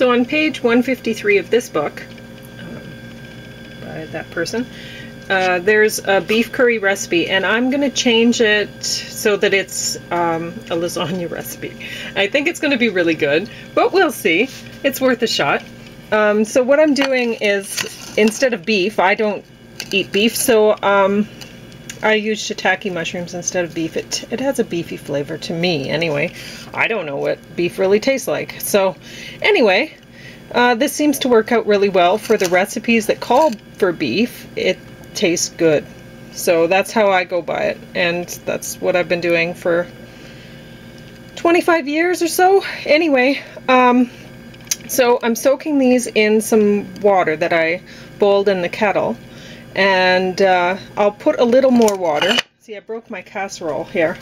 So on page 153 of this book, by that person, there's a beef curry recipe, and I'm going to change it so that it's a lasagna recipe. I think it's going to be really good, but we'll see. It's worth a shot. So what I'm doing is, instead of beef, I don't eat beef, so I use shiitake mushrooms instead of beef. It has a beefy flavor to me anyway. I don't know what beef really tastes like. So anyway, this seems to work out really well for the recipes that call for beef. It tastes good. So that's how I go by it, and that's what I've been doing for 25 years or so. Anyway, so I'm soaking these in some water that I boiled in the kettle, and I'll put a little more water. See, I broke my casserole here,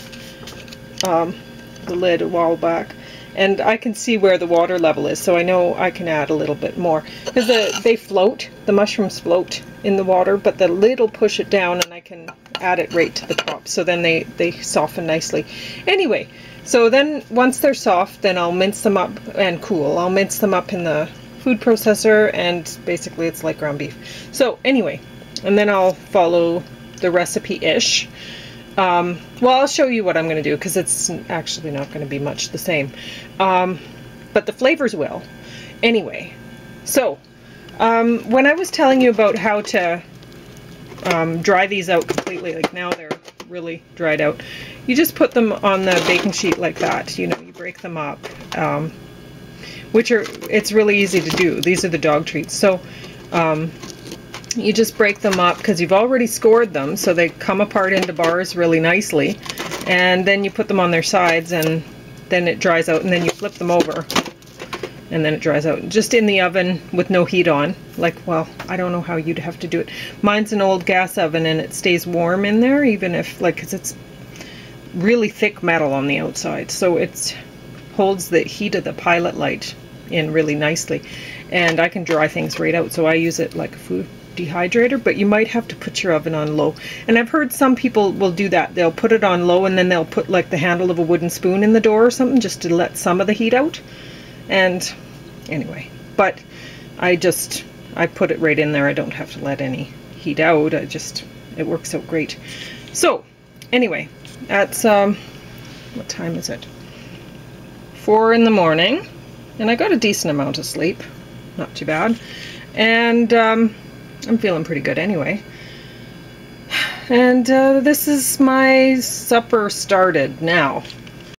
the lid a while back, and I can see where the water level is, so I know I can add a little bit more, because they float, the mushrooms float in the water, but the lid will push it down and I can add it right to the top, so then they soften nicely. Anyway, so then once they're soft, then I'll mince them up and cool. I'll mince them up in the food processor, and basically it's like ground beef. So anyway, and then I'll follow the recipe-ish. Well, I'll show you what I'm going to do, because it's actually not going to be much the same. But the flavors will. Anyway, so when I was telling you about how to dry these out completely, like now they're really dried out, you just put them on the baking sheet like that. You know, you break them up, it's really easy to do. These are the dog treats. So you just break them up because you've already scored them, so they come apart into bars really nicely, and then you put them on their sides, and then it dries out, and then you flip them over, and then it dries out. Just in the oven with no heat on. Like, well, I don't know how you'd have to do it. Mine's an old gas oven, and it stays warm in there, even if, like, because it's really thick metal on the outside, so it holds the heat of the pilot light in really nicely, and I can dry things right out, so I use it like a food dehydrator. But you might have to put your oven on low, and I've heard some people will do that. They'll put it on low, and then they'll put like the handle of a wooden spoon in the door or something, just to let some of the heat out. And anyway, but I put it right in there. I don't have to let any heat out. It works out great. So anyway, that's what time is it? 4 in the morning, and I got a decent amount of sleep, not too bad, and I'm feeling pretty good anyway. And this is my supper started now.